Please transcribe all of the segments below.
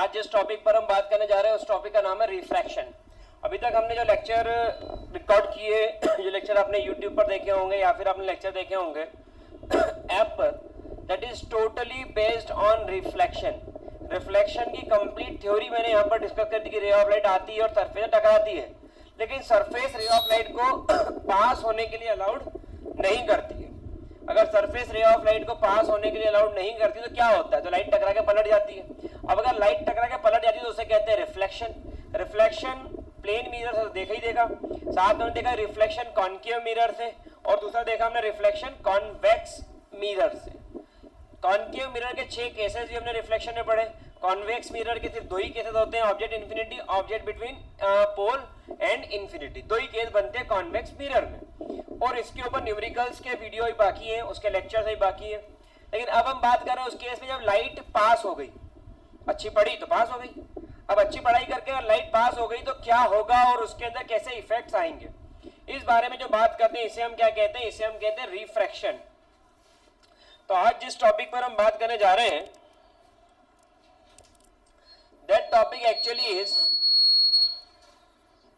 आज जिस टॉपिक पर हम बात करने जा रहे हैं उस टॉपिक का नाम है रिफ्रैक्शन। अभी तक हमने जो लेक्चर रिकॉर्ड किए, जो लेक्चर आपने यूट्यूब पर देखे होंगे या फिर आपने लेक्चर देखे होंगे ऐप पर, that is totally based on reflection. Reflection की कंप्लीट थ्योरी मैंने यहाँ पर डिस्कस कर दी कि रे ऑफ लाइट आती है और सरफेस टकराती है, लेकिन सरफेस रे ऑफ लाइट को पास होने के लिए अलाउड नहीं करती है। अगर सरफेस रे ऑफ लाइट को पास होने के लिए अलाउड नहीं करती तो क्या होता है? तो लाइट टकरा के पलट जाती है। अब अगर लाइट टकरा के पलट जाती है तो उसे कहते हैं रिफ्लेक्शन। रिफ्लेक्शन प्लेन मिरर से देखा ही देखा, साथ में देखा रिफ्लेक्शन कॉन्केव मिरर से, और दूसरा देखा हमने रिफ्लेक्शन कॉन्वेक्स मिरर से। कॉन्केव मिरर के 6 केसेस भी हमने रिफ्लेक्शन में पढ़े। कॉन्वेक्स मिरर के सिर्फ 2 ही केसेस होते हैं, object infinity, object between pole and infinity. 2 ही केस बनते हैं कॉन्वेक्स मिरर में, और इसके ऊपर न्यूमेरिकल्स के वीडियो ही बाकी हैं, उसके लेक्चर्स ही बाकी है। लेकिन अब हम बात कर रहे हैं उस केस में जब लाइट पास हो गई, अच्छी पढ़ी तो पास हो गई। अब अच्छी पढ़ाई करके अगर लाइट पास हो गई तो क्या होगा और उसके अंदर कैसे इफेक्ट्स आएंगे, इस बारे में जो बात करते हैं इसे हम क्या कहते हैं? इसे हम कहते हैं रिफ्रैक्शन। तो आज जिस टॉपिक पर हम बात करने जा रहे हैं, that topic actually is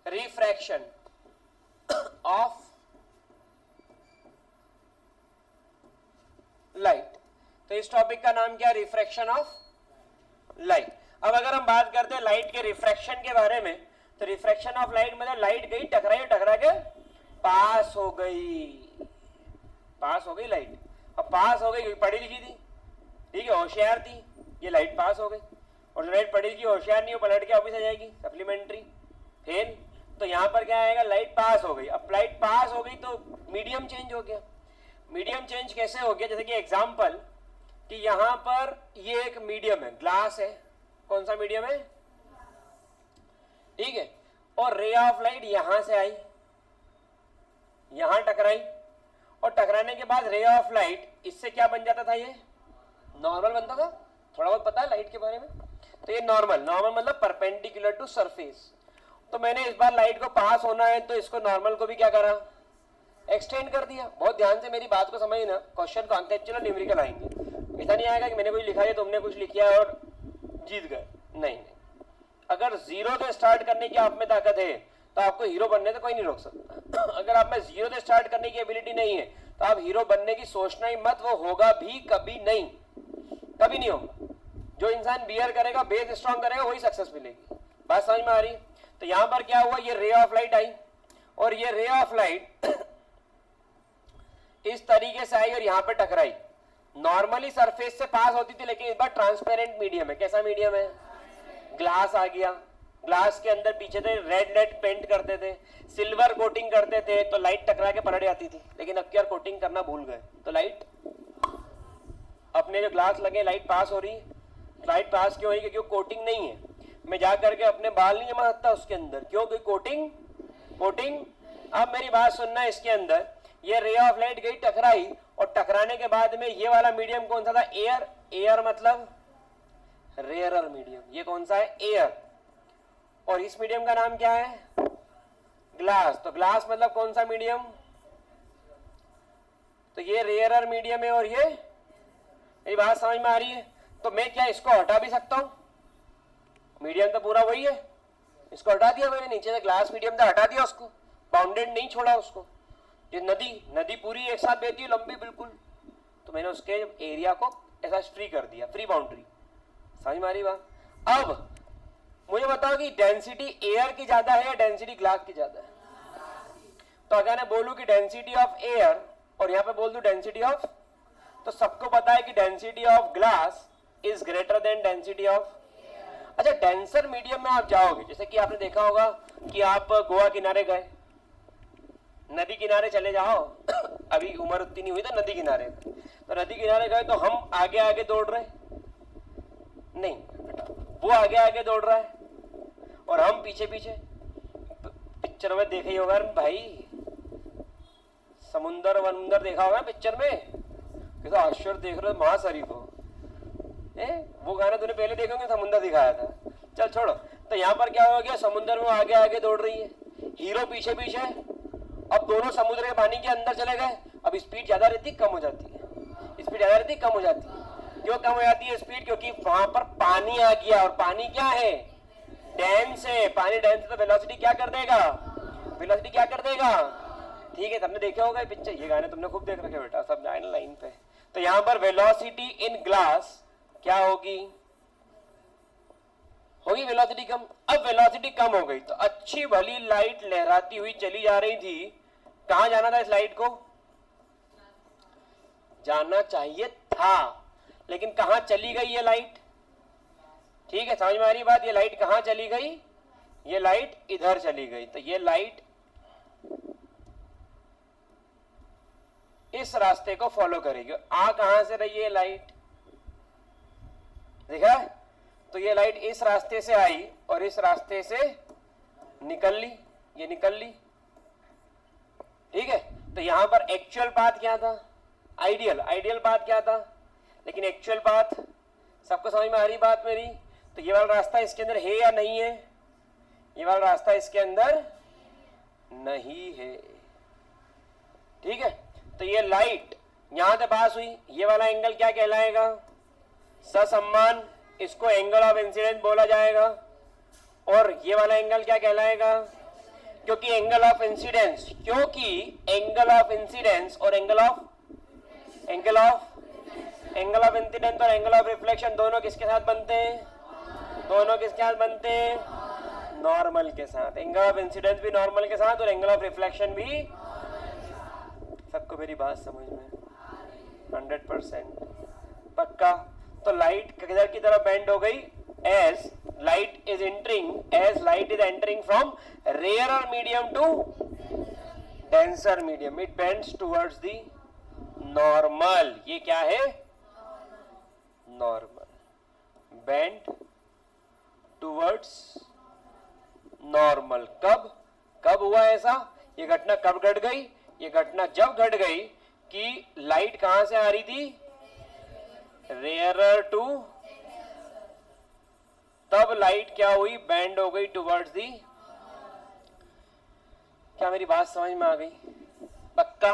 refraction of light. तो इस टॉपिक का नाम क्या है? Refraction of light. अब अगर हम बात करते हैं लाइट के रिफ्रैक्शन के बारे में, तो रिफ्रैक्शन ऑफ लाइट मतलब लाइट गई, टकराई, टकरा के पास हो गई। पास हो गई लाइट। अब पास हो गई, पढ़ी लिखी थी, ठीक है, होशियार थी, ये लाइट पास हो गई। और जो लाइट पढ़ी लिखी होशियार नहीं, वो पलट के ऑफिस आ जाएगी, सप्लीमेंट्री फेल। तो यहाँ पर क्या आएगा? लाइट पास हो गई। अब लाइट पास हो गई तो मीडियम चेंज हो गया। मीडियम चेंज कैसे हो गया? जैसे कि एग्जाम्पल कि यहां पर ये एक मीडियम है, ग्लास है। कौन सा मीडियम है? ठीक है। और रे ऑफ लाइट यहां से आई, यहां टकराई, और टकराने के बाद रे ऑफ लाइट इससे क्या बन जाता था? ये नॉर्मल बनता था। थोड़ा बहुत पता है लाइट के बारे में? तो ये नॉर्मल, नॉर्मल मतलब परपेंडिकुलर टू सरफेस। तो मैंने इस बार लाइट को पास होना है तो इसको नॉर्मल को भी क्या करा? एक्सटेंड कर दिया। बहुत ध्यान से मेरी बात को समझना, क्वेश्चन कॉन्सेप्चुअल और न्यूमेरिकल आएंगे। ऐसा नहीं आएगा कि मैंने कुछ लिखा है तुमने कुछ लिखा है और जीत गए। नहीं नहीं, अगर जीरो से स्टार्ट करने की आप में ताकत है तो आपको हीरो बनने से कोई नहीं रोक सकता। अगर आप में जीरो से स्टार्ट करने की एबिलिटी नहीं है तो आप हीरो बनने की सोचना ही मत, वो होगा भी कभी नहीं, कभी नहीं होगा। जो इंसान बियर करेगा, बेस स्ट्रॉन्ग करेगा, वही सक्सेस मिलेगी। बात समझ में आ रही? तो यहां पर क्या हुआ? ये रे ऑफ लाइट आई, और ये रे ऑफ लाइट इस तरीके से आई और यहां पे टकराई। नॉर्मली सरफेस से पास होती थी, लेकिन इस बार ट्रांसपेरेंट मीडियम है। कैसा मीडियम है? ग्लास आ गया। ग्लास के अंदर पीछे थे रेड लाइट पेंट करते थे, सिल्वर कोटिंग करते थे, तो लाइट टकरा के पलट जाती थी। लेकिन अब क्या कोटिंग करना भूल गए तो लाइट, अपने जो ग्लास लगे लाइट पास हो रही। लाइट पास क्यों हो रही? क्योंकि कोटिंग नहीं है। मैं जा करके अपने बाल नहीं जमा सकता उसके अंदर, क्यों? कोई कोटिंग। अब मेरी बात सुनना, इसके अंदर ये रे ऑफ लाइट गई, टकराई, और टकराने के बाद में ये वाला मीडियम कौन सा था? एयर। एयर मतलब रेयरर मीडियम। ये कौन सा है? एयर। और इस मीडियम का नाम क्या है? ग्लास। तो ग्लास मतलब कौन सा मीडियम? तो ये रेयरर मीडियम है और ये बात समझ में आ रही है? तो मैं क्या इसको हटा भी सकता हूं? मीडियम तो पूरा वही है, इसको हटा दिया मैंने, नीचे से ग्लास मीडियम था, हटा दिया उसको, बाउंडेड नहीं छोड़ा उसको। ये नदी पूरी एक साथ बहती है, लंबी बिल्कुल, तो मैंने उसके एरिया को ऐसा फ्री कर दिया, फ्री बाउंड्री। समझ में आ रही बात? अब मुझे बताओ कि डेंसिटी एयर की ज्यादा है या डेंसिटी ग्लास की ज्यादा है? तो अगर मैं बोलूं कि डेंसिटी ऑफ एयर और यहां पे बोल दूं डेंसिटी ऑफ, तो सबको पता है कि density of glass is greater than density of. अच्छा, डेंसर मीडियम में आप जाओगे, जैसे कि आपने देखा होगा कि आप गोवा किनारे गए, नदी किनारे चले जाओ। अभी उम्र उतनी नहीं हुई तो नदी किनारे, तो नदी किनारे गए तो हम आगे आगे दौड़ रहे नहीं, वो आगे आगे दौड़ रहा है और हम पीछे पीछे। पिक्चर में देखा ही होगा भाई, समुंदर वमुंदर देखा होगा पिक्चर में, कैसा आश्चर्य देख रहे हो महाशरीफ हो। वो गाना तूने पहले देखा होगा, समुंदर दिखाया था। चल छोड़ो। तो यहाँ पर क्या हो गया? समुंदर में आगे आगे दौड़ रही है, हीरो पीछे पीछे। अब दोनों समुद्र के पानी के अंदर चले गए। अब स्पीड ज्यादा रहती कम हो जाती है, स्पीड ज्यादा रहती कम हो जाती है। क्यों कम हो जाती है स्पीड? क्योंकि वहां पर पानी आ गया, और पानी क्या है? डेंस है। पानी डेंस है तो वेलोसिटी क्या कर देगा? वेलोसिटी क्या कर देगा? ठीक है, तुमने देखे होगा पिक्चर, ये गाने तुमने खूब देख रखे बेटा, सब लाइन पे। तो यहां पर वेलोसिटी इन ग्लास क्या होगी? होगी वेलोसिटी कम। अब वेलोसिटी कम हो गई तो अच्छी भली लाइट लहराती हुई चली जा रही थी, कहां जाना था इस लाइट को? जाना चाहिए था, लेकिन कहां चली गई ये लाइट? ठीक है, समझ में आ रही बात? ये लाइट कहां चली गई? ये लाइट इधर चली गई। तो ये लाइट इस रास्ते को फॉलो करेगी। आ कहां से रही है लाइट? देखा? तो ये लाइट इस रास्ते से आई और इस रास्ते से निकल ली, ये निकल ली। ठीक है, तो यहां पर एक्चुअल पाथ क्या था? आइडियल पाथ क्या था? लेकिन एक्चुअल पाथ सबको समझ में आ रही बात मेरी? तो ये वाला रास्ता इसके अंदर है या नहीं है? ये वाला रास्ता इसके अंदर नहीं है। ठीक है, तो ये लाइट यहां से पास हुई, ये वाला एंगल क्या कहलाएगा? ससम्मान, इसको एंगल ऑफ इंसिडेंस बोला जाएगा। और ये वाला एंगल क्या कहलाएगा? क्योंकि एंगल ऑफ इंसिडेंस, और एंगल ऑफ इंसिडेंस और एंगल ऑफ रिफ्लेक्शन दोनों किसके साथ बनते हैं? दोनों किसके साथ बनते हैं? नॉर्मल के साथ। एंगल ऑफ इंसिडेंस भी नॉर्मल के साथ और एंगल ऑफ रिफ्लेक्शन भी। सबको मेरी बात समझ में? 100% पक्का? तो लाइट किधर की तरफ बेंड हो गई? as light is entering from rarer medium to denser medium, it bends towards the normal. ये क्या है? नॉर्मल। Bend towards normal. कब हुआ ऐसा? ये घटना कब घट गई? ये घटना जब घट गई कि लाइट कहां से आ रही थी? रेयरर टू, तब लाइट क्या हुई? बेंड हो गई टुवर्ड्स दी। क्या मेरी बात समझ में आ गई? पक्का?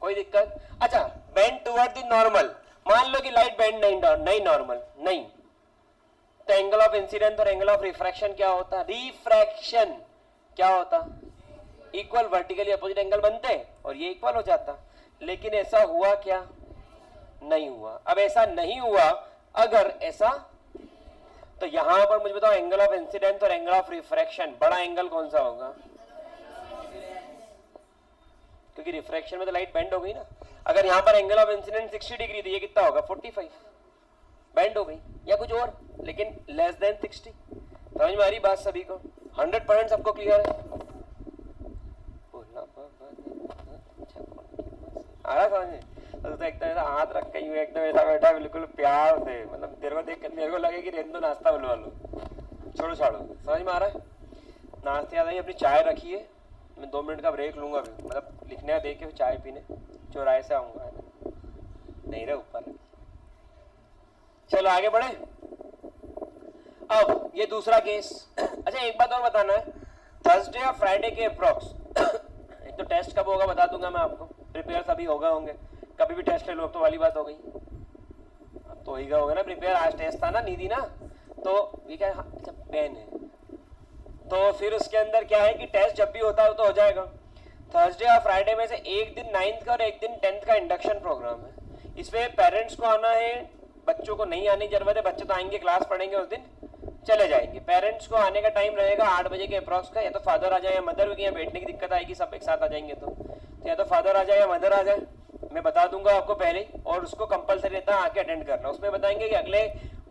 कोई दिक्कत? अच्छा, बेंड टुवर्ड दी नॉर्मल। मान लो कि लाइट बेंड नहीं नॉर्मल नहीं, तो एंगल ऑफ इंसिडेंस और एंगल ऑफ रिफ्रैक्शन क्या होता? रिफ्रैक्शन क्या होता? इक्वल वर्टिकली अपोजिट एंगल बनते और ये इक्वल हो जाता। लेकिन ऐसा हुआ क्या? नहीं हुआ। अब ऐसा नहीं हुआ, अगर ऐसा, तो यहां पर मुझे बताओ एंगल ऑफ इंसिडेंस और एंगल ऑफ रिफ्रैक्शन, बड़ा एंगल कौन सा होगा? क्योंकि रिफ्रैक्शन में तो लाइट बेंड हो गई ना। अगर यहां पर एंगल ऑफ इंसिडेंस 60 डिग्री, तो ये कितना होगा? 45। बेंड हो गई या कुछ और, लेकिन लेस देन 60। समझ में आ रही बात सभी को? 100% सबको क्लियर है? आ रहा समझ में? तो एकदम ऐसा हाथ रख के यूं एकदम ऐसा बैठा बिल्कुल प्यार से, मतलब तेरे को देख कर मेरे को लगे कि रेंदो नाश्ता बुलवा लो। छोड़ो। समझ में आ रहा है? नाश्ते याद आई, अपनी चाय रखिए, मैं 2 मिनट का ब्रेक लूंगा अभी, मतलब लिखने दे के चाय पीने चौराहे से आऊंगा। नहीं रहे ऊपर। चलो आगे बढ़े। अब ये दूसरा केस। अच्छा एक बात और बताना है, थर्सडे और फ्राइडे के अप्रॉक्स एक तो टेस्ट कब होगा बता दूंगा मैं आपको। प्रिपेयर सभी हो गए होंगे, कभी भी टेस्ट ले लो, तो वाली बात हो गई। अब तो ही होगा ना प्रिपेयर। आज टेस्ट था ना, नीदी ना, तो ये क्या? अच्छा पेन है। तो फिर उसके अंदर क्या है कि टेस्ट जब भी होता है तो हो जाएगा। थर्सडे और फ्राइडे में से एक दिन 9th का और एक दिन 10th का इंडक्शन प्रोग्राम है। इसमें पेरेंट्स को आना है, बच्चों को नहीं आने की जरूरत है। बच्चे तो आएंगे, क्लास पढ़ेंगे, उस दिन चले जाएंगे। पेरेंट्स को आने का टाइम रहेगा 8 बजे के अप्रॉक्स का। या तो फादर आ जाए या मदर, क्योंकि यहाँ बैठने की दिक्कत आएगी, सब एक साथ आ जाएंगे तो या तो फादर आ जाए या मदर आ जाए। मैं बता दूंगा आपको पहले, और उसको कंपलसरी रहता है आके अटेंड करना। उसमें बताएंगे कि अगले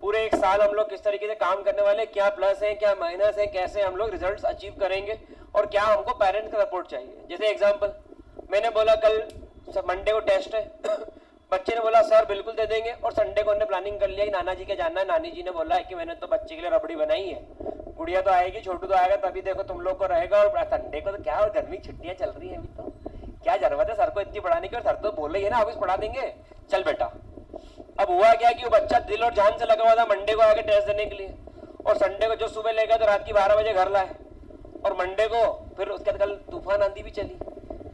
पूरे 1 साल हम लोग किस तरीके से काम करने वाले, क्या प्लस है क्या माइनस है, कैसे हम लोग रिजल्ट्स अचीव करेंगे, और क्या हमको पेरेंट्स का सपोर्ट चाहिए। जैसे एग्जांपल, मैंने बोला कल मंडे को टेस्ट है बच्चे ने बोला सर बिल्कुल दे देंगे, और संडे को हमने प्लानिंग कर लिया कि नाना जी के जाना है। नानी जी ने बोला है कि मैंने तो बच्चे के लिए रबड़ी बनाई है, गुड़िया तो आएगी, छोटू तो आएगा, तभी देखो तुम लोग को रहेगा। और संडे को तो क्या, और गर्मी छुट्टियां चल रही है अभी, तो क्या जरूरत है सर को इतनी पढ़ाने की, और सर तो बोल रही है ना ऑफिस पढ़ा देंगे, चल बेटा। अब हुआ क्या कि वो बच्चा दिल और जान से लगा हुआ था मंडे को आके टेस्ट देने के लिए, और संडे को जो सुबह ले गया तो रात की 12 बजे घर लाए, और मंडे को फिर उसके बाद कल तूफान आंधी भी चली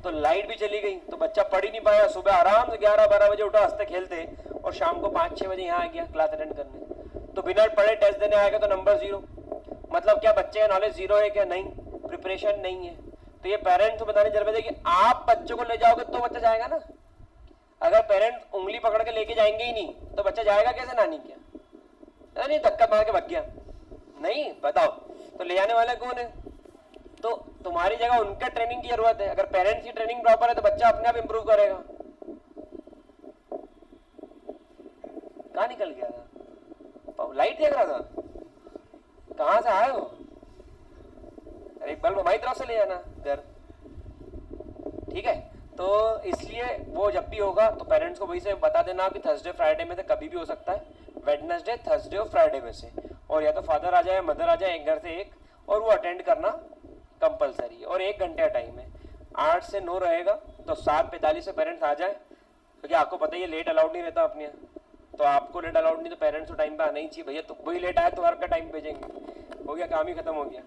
तो लाइट भी चली गई, तो बच्चा पढ़ ही नहीं पाया। सुबह आराम से 11-12 बजे उठा हंसते खेलते, और शाम को 5-6 बजे यहाँ आ गया क्लास अटेंड करने, तो बिना पढ़े टेस्ट देने आएगा तो नंबर 0। मतलब क्या बच्चे का नॉलेज 0 है क्या? नहीं, प्रिपरेशन नहीं है। तो ये पेरेंट्स को बताने जरूरत है कि आप बच्चों को ले जाओगे तो बच्चा जाएगा ना। अगर पेरेंट्स उंगली पकड़ के लेके जाएंगे ही नहीं तो बच्चा जाएगा कैसे? नानी क्या नहीं धक्का मार के भाग गया? नहीं, बताओ तो ले जाने वाला कौन है? तो तुम्हारी जगह उनका ट्रेनिंग की जरूरत है। अगर पेरेंट्स की ट्रेनिंग प्रॉपर है तो बच्चा अपने आप इंप्रूव करेगा। कहाँ निकल गया था? लाइट देख रहा था, कहां से आए हो? अरे एक बल्ब हमारी तरफ से ले जाना घर, ठीक है? तो इसलिए वो जब भी होगा तो पेरेंट्स को वही से बता देना कि थर्सडे फ्राइडे में से कभी भी हो सकता है, वेडनेसडे थर्सडे और फ्राइडे में से, और या तो फादर आ जाए मदर आ जाए एक घर से एक, और वो अटेंड करना कंपलसरी है। और 1 घंटे का टाइम है, 8 से 9 रहेगा, तो 7:45 से पेरेंट्स आ जाए, क्योंकि आपको पता ही है लेट अलाउड नहीं रहता अपने यहाँ। तो आपको लेट अलाउड नहीं तो पेरेंट्स को टाइम पे आना ही चाहिए भैया। तो वही लेट आया तो हर का टाइम भेजेंगे, हो गया काम ही खत्म हो गया।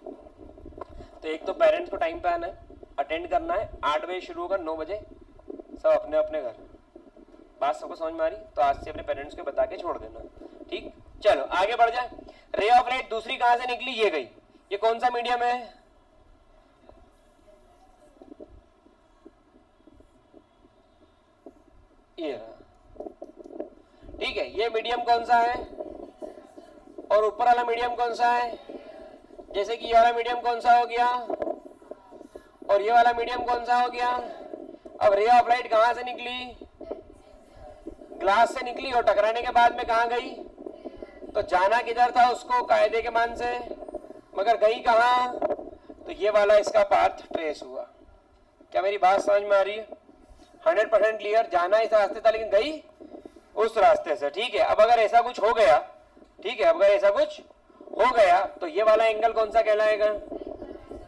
तो एक तो पेरेंट्स को टाइम पे आना है, अटेंड करना है, 8 बजे शुरू होगा, 9 बजे सब अपने अपने घर। बात सबको समझ में आ रही? तो आज से अपने पेरेंट्स को बता के छोड़ देना, ठीक? चलो आगे बढ़ जाए। रे ऑफ लाइट दूसरी कहां से निकली? ये गई। ये कौन सा मीडियम है? ये, ठीक है। ये मीडियम कौन सा है? और ऊपर वाला मीडियम कौन सा है? जैसे कि ये वाला मीडियम कौन सा हो गया और ये वाला मीडियम कौन सा हो गया? अब रे ऑफ लाइट कहां से निकली? ग्लास से निकली, और टकराने के बाद में कहां गई? तो जाना किधर था उसको कायदे के मान से, मगर गई कहां? तो ये वाला इसका पाथ ट्रेस हुआ। क्या मेरी बात समझ में आ रही है? 100% क्लियर। जाना इस रास्ते था लेकिन गई उस रास्ते से, ठीक है? अब अगर ऐसा कुछ हो गया, ठीक है, अगर ऐसा कुछ हो गया तो ये वाला एंगल कौन सा कहलाएगा?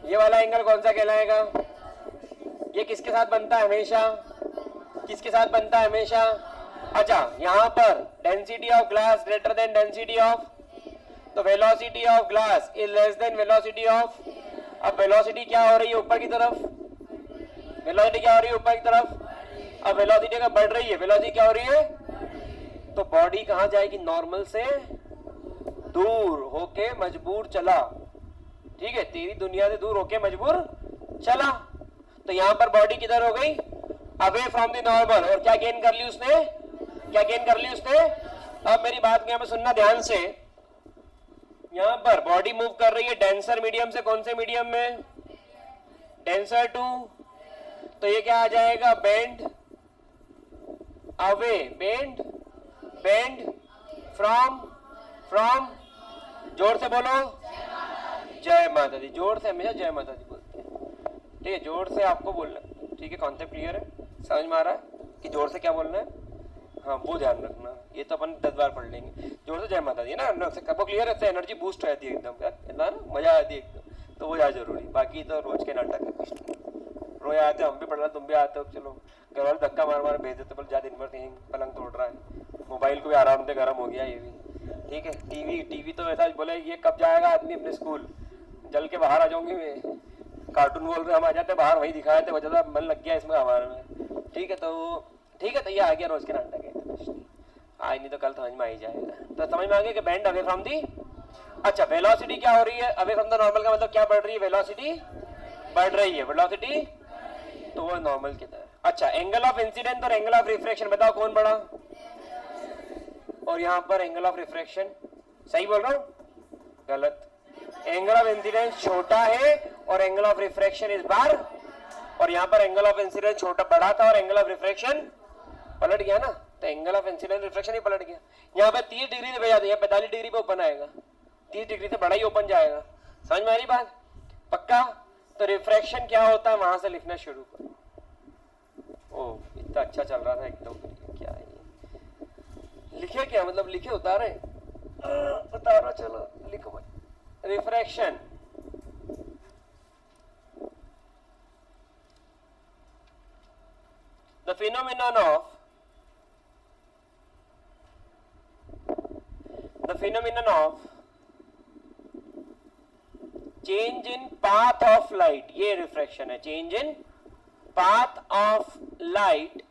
ये वाला एंगल कौन सा कहलाएगा? ये किसके साथ बनता है हमेशा? किसके साथ बनता है हमेशा? अच्छा, यहां पर density of glass greater than density of, तो velocity of glass is less than velocity of. अब वेलोसिटी क्या हो रही है? ऊपर की तरफ। वेलोसिटी क्या हो रही है? ऊपर की तरफ। अब वेलोसिटी का बढ़ रही है, वेलोसिटी क्या हो रही है? तो बॉडी कहां जाएगी? नॉर्मल से दूर होके मजबूर चला, ठीक है? तेरी दुनिया से दूर होके मजबूर चला। तो यहां पर बॉडी किधर हो गई? Away from the normal. और क्या गेन कर ली उसने? क्या गेन कर ली उसने? अब मेरी बात यहां पे सुनना ध्यान से। यहां पर बॉडी मूव कर रही है डेंसर मीडियम से कौन से मीडियम में? Denser to. तो ये क्या आ जाएगा? Bend away, bend bend from, from, जोर से बोलो, जय माता दी। जोर से हमेशा जय माता दी बोलते हैं, ठीक है? जोर से आपको बोलना, ठीक है? कॉन्सेप्ट क्लियर है? समझ में आ रहा है कि जोर से क्या बोलना है? हाँ, वो ध्यान रखना। ये तो अपन 10 बार पढ़ लेंगे। जोर से जय माता दी ना, वो क्लियर है? एनर्जी बूस्ट हो जाती है एकदम, ना मजा आती है एकदम। तो वो ज्यादा जरूरी, बाकी तो रोज के नाटक है कुछ नहीं। रोज आते हो, हम भी पढ़ रहे, तुम भी आते हो, चलो घर वाले धक्का मार मार भेज देते, बोल जा दिन भर कहीं पलंग तोड़ रहा है। मोबाइल को भी आराम से गर्म हो गया ये भी, ठीक है? टीवी तो ऐसा बोले ये कब जाएगा आदमी अपने स्कूल, जल के बाहर आ जाऊंगी मैं। कार्टून बोल रहे हम आ जाते बाहर, वही दिखाए थे, वजह मन लग गया इसमें हमारे में, ठीक है? तो ठीक है, तो ये आ गया रोज के नाटक है, आज नहीं तो कल समझ में आ ही जाएगा। तो समझ में आ गया कि बेंड अवे फ्रॉम दी। अच्छा, वेलोसिटी क्या हो रही है? अवे फ्रॉम द नॉर्मल का मतलब क्या बढ़ रही है? वेलोसिटी बढ़ रही है, वेलोसिटी तो वो नॉर्मल की तरह। अच्छा, एंगल ऑफ इंसिडेंट और एंगल ऑफ रिफ्रैक्शन बताओ कौन बड़ा? और यहाँ पर एंगल ऑफ रिफ्रैक्शन, सही बोल रहा हूँ? गलत। एंगल ऑफ इंसिडेंस छोटा है और एंगल ऑफ रिफ्रैक्शन इस बार, और यहाँ पर एंगल ऑफ इंसिडेंस छोटा बड़ा था और एंगल ऑफ रिफ्रैक्शन पलट गया ना, तो एंगल ऑफ इंसिडेंस रिफ्रैक्शन ही पलट गया। यहाँ पे 30 डिग्री से भेजा दिया, 45 डिग्री पे ओपन आएगा, 30 डिग्री से बड़ा ही ओपन जाएगा। समझ में आ रही बात? पक्का? तो रिफ्रैक्शन क्या होता है वहां से लिखना शुरू करो। ओ, इतना अच्छा चल रहा था एकदम, क्या है ये? लिखे क्या मतलब? लिखे उतारे? उतारो, चलो लिखो भाई। Refraction, the phenomenon of change in path of light, ये रिफ्रैक्शन है। Change in path of light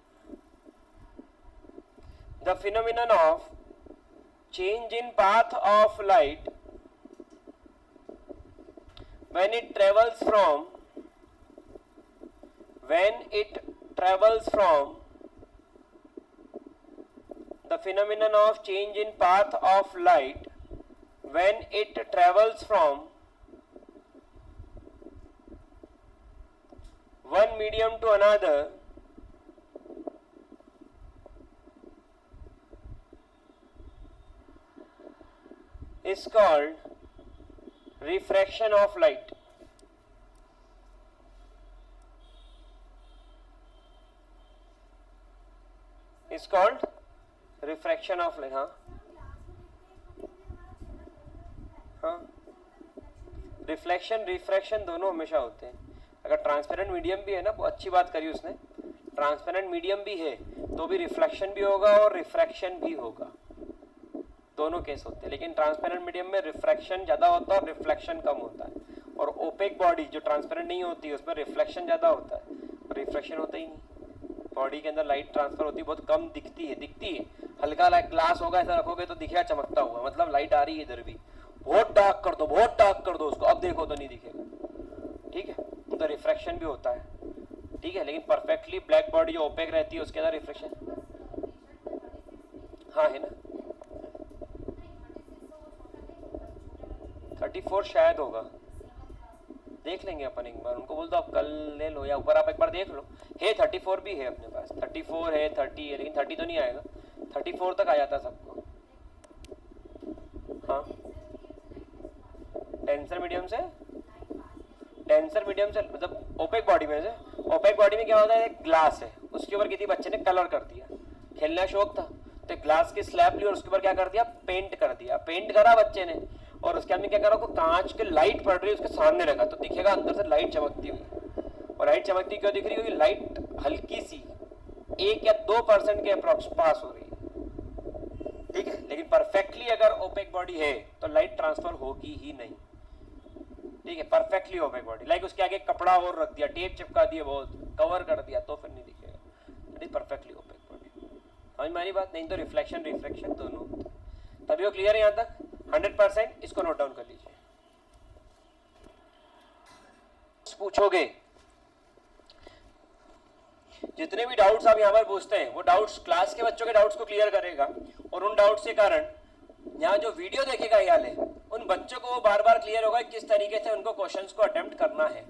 the phenomenon of change in path of light when it travels from the phenomenon of change in path of light when it travels from one medium to another is called refraction of light. Is called refraction of light. हाँ हाँ, reflection refraction दोनों हमेशा होते हैं. अगर transparent medium भी है ना, वो अच्छी बात करी उसने, ट्रांसपेरेंट मीडियम भी है तो भी रिफ्लेक्शन भी होगा और रिफ्रैक्शन भी होगा, दोनों केस होते हैं. लेकिन ट्रांसपेरेंट मीडियम में रिफ्रैक्शन ज़्यादा होता है और रिफ्लेक्शन कम होता है. और ओपेक बॉडी जो ट्रांसपेरेंट नहीं होती है उसमें रिफ्लेक्शन ज़्यादा होता है और रिफ्रैक्शन होता ही नहीं. बॉडी के अंदर लाइट ट्रांसफर होती है, बहुत कम दिखती है. हल्का लाइट ग्लास होगा, ऐसा रखोगे तो दिखेगा चमकता हुआ, मतलब लाइट आ रही है इधर भी. बहुत डार्क कर दो उसको, अब देखो तो नहीं दिखेगा. ठीक है, तो रिफ्रैक्शन भी होता है. ठीक है, लेकिन परफेक्टली ब्लैक बॉडी जो ओपेक रहती है उसके अंदर रिफ्रैक्शन हाँ है ना. 34 शायद होगा, देख लेंगे अपन एक बार. उनको बोल दो आप कल ले लो या ऊपर आप एक बार देख लो. है 34 भी है अपने पास, 34 है, 30 है, लेकिन 30 तो नहीं आएगा. 34 तक आ जाता सबको. हाँ, टेंसर मीडियम से मतलब ओपेक बॉडी में से. ओपेक बॉडी में क्या होता है, एक ग्लास है, उसके ऊपर किसी बच्चे ने कलर कर दिया, खेलना शौक था तो ग्लास की स्लैब ली और उसके ऊपर क्या कर दिया, पेंट कर दिया. पेंट करा बच्चे ने और उसके अंदर क्या करा, को कांच के लाइट पड़ रही है उसके सामने रखा तो दिखेगा अंदर से लाइट चमकती हुई. और लाइट चमकती क्यों दिख रही है, क्योंकि लाइट हल्की सी 1 या 2% के अप्रॉक्स पास हो रही है. ठीक है, लेकिन परफेक्टली अगर ओपेक बॉडी है तो लाइट ट्रांसफर होगी ही नहीं. ठीक है, परफेक्टली ओपेक बॉडी, लाइक उसके आगे कपड़ा और रख दिया, टेप चिपका दिया, बहुत कवर कर दिया तो फिर नहीं दिखेगा. That is perfectly opaque body. समझ में आ रही बात. नहीं तो रिफ्लेक्शन रिफ्रैक्शन दोनों होते हैं. तभी वो क्लियर है यहाँ तक 100%. इसको नोट डाउन कर लीजिए. पूछोगे जितने भी डाउट्स आप यहाँ पर पूछते हैं वो डाउट्स क्लास के बच्चों के डाउट्स को क्लियर करेगा. और उन डाउट्स के कारण यहाँ जो वीडियो देखेगा याले उन बच्चों को वो बार बार क्लियर होगा किस तरीके से उनको क्वेश्चंस को अटेम्प्ट करना है.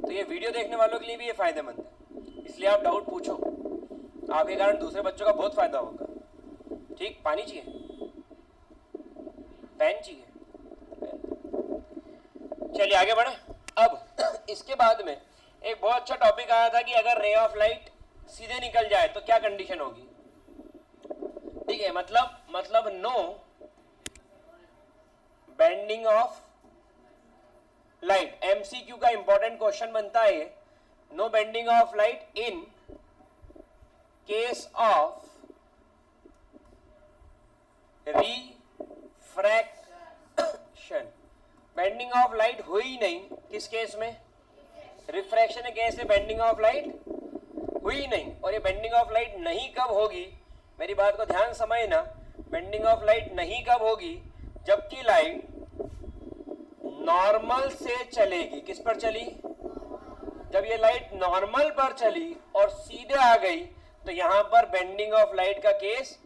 तो ये वीडियो देखने वालों के लिए भी ये फायदेमंद है. इसलिए आप डाउट पूछो, आपके कारण दूसरे बच्चों का बहुत फायदा होगा. ठीक, पानी चाहिए, पेन चाहिए. चलिए आगे बढ़े. अब इसके बाद में एक बहुत अच्छा टॉपिक आया था कि अगर रे ऑफ लाइट सीधे निकल जाए तो क्या कंडीशन होगी. ठीक है, मतलब no bending of light. MCQ का इंपॉर्टेंट क्वेश्चन बनता है. No bending of light in case of refraction. Bending of light हुई नहीं, किस केस में, रिफ्रैक्शन के केस में बेंडिंग ऑफ लाइट हुई नहीं. और ये बेंडिंग ऑफ लाइट नहीं कब होगी, मेरी बात को ध्यान समझना. बेंडिंग ऑफ लाइट नहीं कब होगी, जबकि लाइट नॉर्मल से चलेगी. किस पर चली, जब ये लाइट नॉर्मल पर चली और सीधे आ गई तो यहां पर बेंडिंग ऑफ लाइट का केस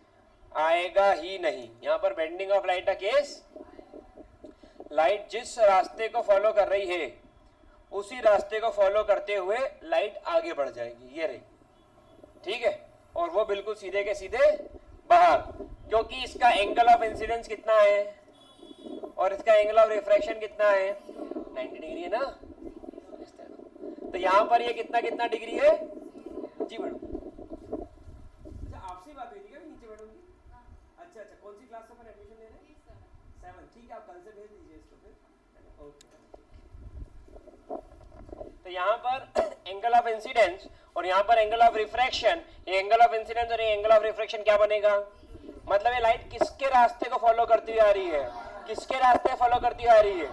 आएगा ही नहीं. यहां पर बेंडिंग ऑफ लाइट का केस, लाइट जिस रास्ते को फॉलो कर रही है उसी रास्ते को फॉलो करते हुए लाइट आगे बढ़ जाएगी. ये रही. ठीक है, और वो बिल्कुल सीधे के सीधे बाहर, क्योंकि इसका एंगल ऑफ इंसिडेंस कितना है और इसका एंगल ऑफ रिफ्रैक्शन कितना है, 90 डिग्री है ना. तो यहां पर ये कितना डिग्री है. जी मैडम. अच्छा, आपसे बात हुई थी क्या नीचे मैडम की. अच्छा, कौन सी क्लास में एडमिशन ले रहे हैं, 7. ठीक है, आप कल से भेज दीजिए इसको फिर. ओके. तो यहाँ पर एंगल ऑफ इंसिडेंस और यहाँ पर एंगल ऑफ रिफ्रैक्शन, ये एंगल ऑफ इंसिडेंस और ये एंगल ऑफ रिफ्रैक्शन क्या बनेगा, मतलब ये लाइट किसके रास्ते को फॉलो करती हुई आ रही है, किसके रास्ते फॉलो करती हुई आ रही है,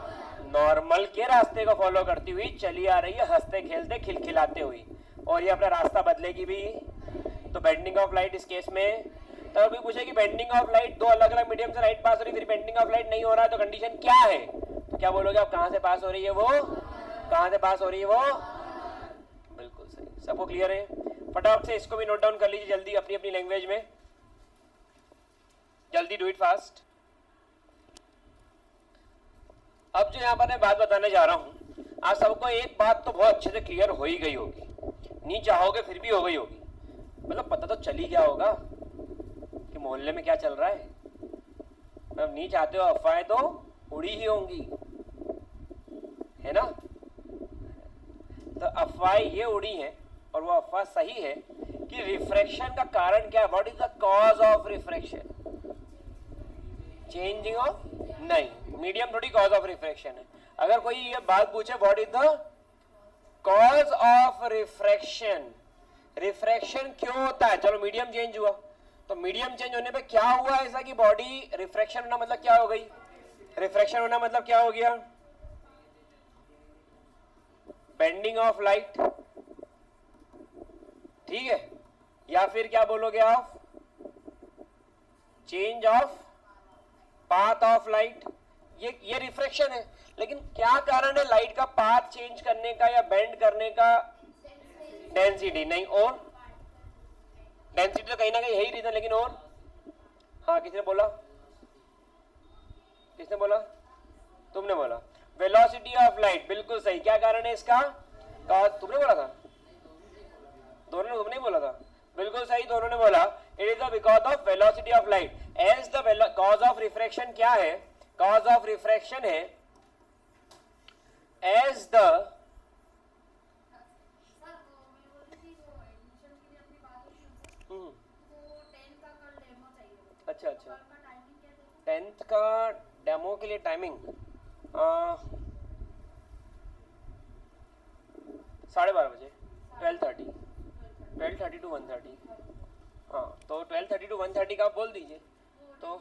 नॉर्मल के रास्ते को फॉलो करती हुई चली आ रही है, हंसते खेलते खिलखिलाते हुई. और ये अपना रास्ता बदलेगी भी. तो बेंडिंग ऑफ लाइट इस केस में तो अगर कोई पूछे कि बेंडिंग ऑफ लाइट दो अलग अलग मीडियम से लाइट पास हो रही, फिर बेंडिंग ऑफ लाइट नहीं हो रहा है, तो कंडीशन क्या है, तो क्या बोलोगे आप, कहां से पास हो रही है वो, कहां से पास हो रही है वो, बिल्कुल सही। सबको क्लियर है? फटाफट से इसको भी नोट डाउन कर लीजिए जल्दी अपनी अपनी लैंग्वेज में, जल्दी डू इट फास्ट। अब जो यहाँ पर मैं बात बताने जा रहा हूं, आप सबको एक बात तो बहुत अच्छे से क्लियर हो ही गई होगी, नहीं चाहोगे फिर भी हो गई होगी, मतलब पता तो चल ही गया होगा कि मोहल्ले में क्या चल रहा है। मतलब नहीं चाहते हो अफवाहें तो उड़ी ही होंगी, है ना। तो अफवाहें ये उड़ी हैं और वो अफवाह सही है कि रिफ्रैक्शन का कारण क्या है, what is the cause of refraction, changing of, नहीं, मीडियम थोड़ी कॉज ऑफ रिफ्रैक्शन है। अगर कोई ये बात पूछे what is the cause of refraction, refraction क्यों होता है, चलो मीडियम चेंज हुआ, तो मीडियम चेंज होने पे क्या हुआ ऐसा कि बॉडी, रिफ्रैक्शन होना मतलब क्या हो गई, रिफ्रैक्शन होना मतलब क्या हो गया, बेंडिंग ऑफ लाइट, ठीक है, या फिर क्या बोलोगे आप, change of path of light, ये रिफ्रैक्शन है। लेकिन क्या कारण है लाइट का पाथ चेंज करने का या बेंड करने का, डेंसिटी, नहीं और, डेंसिटी तो कहीं ना कहीं यही रीजन, लेकिन और, हाँ किसने बोला, किसने बोला, तुमने बोला, वेलोसिटी ऑफ लाइट, बिल्कुल सही। क्या कारण है इसका, तुमने बोला था, दोनों ने, तुमने बोला था, बिल्कुल सही, दोनों ने बोला। It is the because of velocity of light as the cause of refraction, क्या है, कॉज ऑफ रिफ्रैक्शन है एज द, अच्छा अच्छा, 10th का डेमो के लिए टाइमिंग 12:30 बजे, 12:30 टू 1:30, हाँ तो 12:30 टू 1:30 का आप बोल दीजिए। तो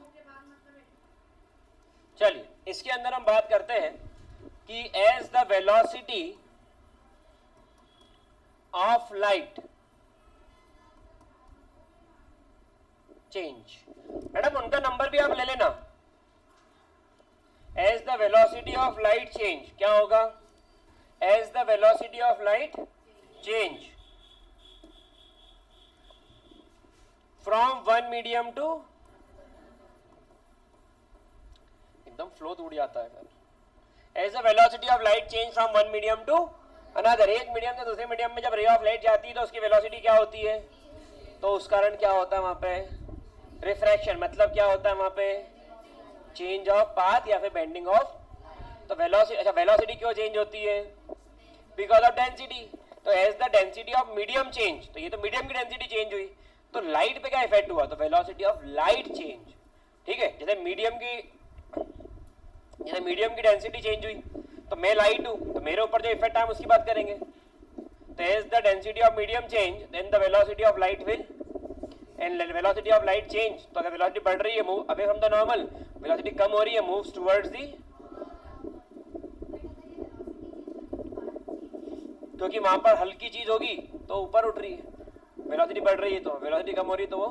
चलिए इसके अंदर हम बात करते हैं कि as the velocity of light change, madam उनका नंबर भी आप ले लेना, as the velocity of light change क्या होगा, as the velocity of light change from one medium to, एकदम फ्लो टूट जाता है sir, as the velocity of light change from one medium to another, एक मीडियम से दूसरे मीडियम में जब रे ऑफ लाइट जाती है तो उसकी वेलोसिटी क्या होती है, तो उस कारण क्या होता है वहां पे, रिफ्रैक्शन, मतलब क्या होता है वहां पे, चेंज ऑफ पाथ या फिर बेंडिंग ऑफ, तो वेलोसिटी, अच्छा वेलोसिटी क्यों चेंज होती है, बिकॉज ऑफ डेंसिटी, तो as the density of medium change, तो ये तो मीडियम की डेंसिटी चेंज हुई, तो लाइट पे क्या इफेक्ट हुआ, तो वेलोसिटी ऑफ लाइट चेंज, ठीक है, जैसे मीडियम की डेंसिटी चेंज हुई तो मैं लाइट हूं तो मेरे ऊपर जो इफेक्ट है हम उसकी बात करेंगे, तो as the density of medium change then the velocity of light will, and velocity of light change, तो अगर वेलोसिटी बढ़ रही है move away from the normal, velocity कम हो रही है मूव्स टुवर्ड्स दी, क्योंकि वहां पर हल्की चीज होगी तो ऊपर उठ रही है, वेलोसिटी बढ़ रही है तो वेलोसिटी कम हो रही है तो वो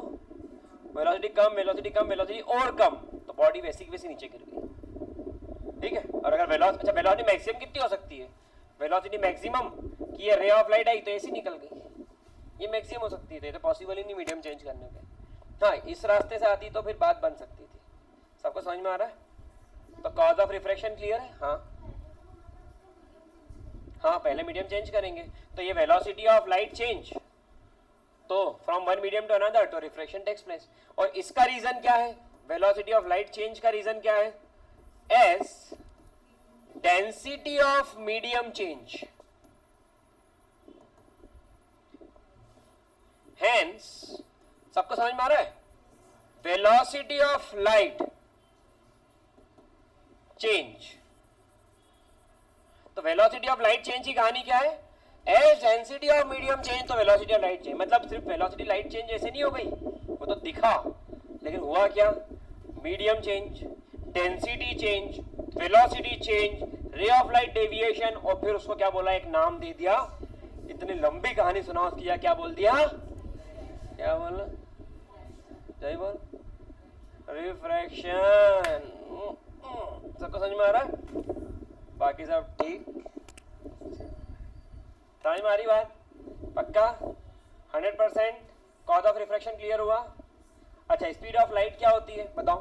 वेलोसिटी कम, वेलोसिटी कम, वेलोसिटी और कम, तो बॉडी वैसी की वैसी नीचे गिर गई, ठीक है। और अगर वेलोसिटी, अच्छा वेलोसिटी मैक्सिमम कितनी हो सकती है, वेलोसिटी मैक्सिमम कि ये रे ऑफ लाइट आई तो ऐसी निकल गई, ये मैक्सिमम हो सकती है, तो ये तो पॉसिबल ही नहीं मीडियम चेंज करने पे, हाँ इस रास्ते से आती तो फिर बात बन सकती थी। सबको समझ में आ रहा है? तो कॉज ऑफ रिफ्रैक्शन क्लियर है, हाँ पहले मीडियम चेंज करेंगे, तो ये वेलोसिटी ऑफ लाइट चेंज, तो from one medium to another तो रिफ्रैक्शन टेक्स प्लेस, और इसका रीजन क्या है, वेलोसिटी ऑफ लाइट चेंज का रीजन क्या है, as density of medium change, hence सबको समझ में आ रहा है, वेलोसिटी ऑफ लाइट चेंज, तो वेलोसिटी ऑफ लाइट चेंज की कहानी क्या है, as density of medium change तो वेलोसिटी ऑफ लाइट चेंज, मतलब सिर्फ वेलोसिटी लाइट चेंज ऐसे नहीं हो गई, वो तो दिखा, लेकिन हुआ क्या, medium change, density change, velocity change, ray of light deviation, और फिर उसको क्या बोला, एक नाम दे दिया, इतनी लंबी कहानी सुना उसकी, क्या बोल दिया, क्या बोला, जय बोल। रिफ्रैक्शन सबको समझ में आ रहा है? बाकी सब ठीक, समझ में आ रही बात? पक्का 100%? कॉज ऑफ रिफ्रैक्शन क्लियर हुआ? अच्छा, स्पीड ऑफ लाइट क्या होती है बताओ?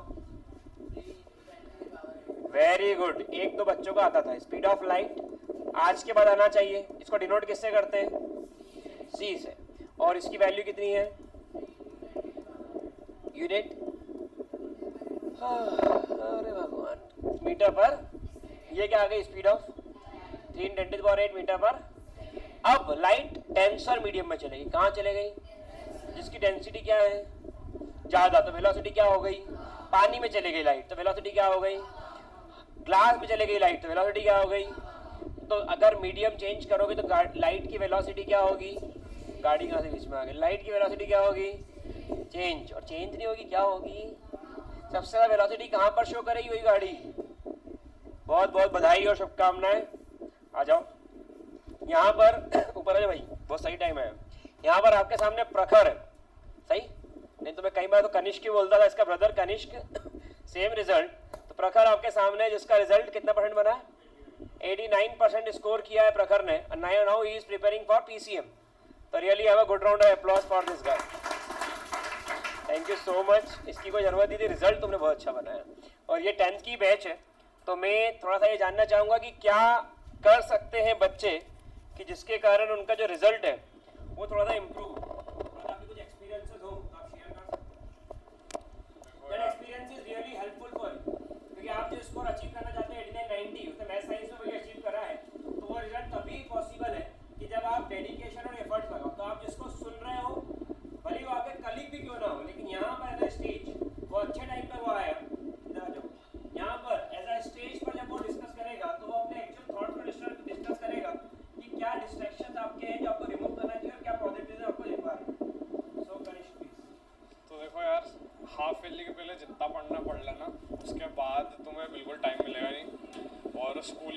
वेरी गुड, एक दो बच्चों का आता था। स्पीड ऑफ लाइट आज के बाद आना चाहिए। इसको डिनोट किससे करते हैं? c से। और इसकी वैल्यू कितनी है? यूनिट, अरे भगवान, मीटर पर। ये क्या आ गई? स्पीड ऑफ 3×10⁸ मीटर पर। अब लाइट डेंसर मीडियम में चलेगी। कहाँ चले गई? जिसकी डेंसिटी क्या है? ज्यादा, तो वेलोसिटी क्या हो गई? पानी में चले गई लाइट, तो वेलोसिटी क्या हो गई? ग्लास में चले गई लाइट, तो वेलोसिटी क्या हो गई? तो अगर मीडियम चेंज करोगे तो लाइट की वेलोसिटी क्या होगी? गाड़ी कहाँ से बीच में आ गई? लाइट की वेलोसिटी क्या होगी? चेंज। और चेंज नहीं होगी, क्या होगी? सबसे ज्यादा वेलोसिटी कहाँ पर शो करेगी? वही गाड़ी। बहुत बहुत बधाई और शुभकामनाएं। आ जाओ यहाँ पर, ऊपर आ जाओ भाई, बहुत सही टाइम है। यहाँ पर आपके सामने प्रखर है, सही? नहीं तो मैं कई बार तो कनिष्क ही बोलता था, इसका ब्रदर कनिष्क, सेम रिजल्ट। तो प्रखर आपके सामने, जिसका रिजल्ट कितना परसेंट बना? 89% स्कोर किया है प्रखर ने। Now he is preparing for PCM. तो really have a good round of applause for this guy. Thank you so much. इसकी कोई जरूरत नहीं थी, रिजल्ट तुमने बहुत अच्छा बनाया। और ये 10th की बैच है, तो मैं थोड़ा सा ये जानना चाहूँगा कि क्या कर सकते हैं बच्चे कि जिसके कारण उनका जो रिजल्ट है वो थोड़ा सा इम्प्रूव हो। अगर आपके कुछ एक्सपीरियंसेस हो तो आप शेयर कर सकते हो। That experience is really helpful for you, क्योंकि आप जो स्कोर अचीव करना चाहते हैं 89-90, उसने मैथ साइंस में वही अचीव करा है, तो वो रिजल्ट तभी पॉसिबल है कि जब आप डेडिकेशन और एफर्ट लगाओ। तो आप जिसको सुन रहे हो, भले वो आपके कलीग भी क्यों ना हो, लेकिन यहाँ पर एज अ स्टेज वो अच्छे टाइम पे वो आया। इधर आ जाओ। यहाँ पर एज अ स्टेज पर जब वो डिस्कस करेगा तो वो अपने एक्चुअल थॉट को डिस्कस करेगा कि क्या डिस्ट्रैक्शंस आपके हैं जो आपको रिमूव करना चाहिए और क्या पॉजिटिव आपको दे पा रहे हैं। सो कनिष्क प्लीज। तो देखो यार, हाफ ईयरली के पहले जितना पढ़ना पढ़ लेना, उसके बाद तुम्हें बिल्कुल टाइम मिलेगा नहीं। और स्कूल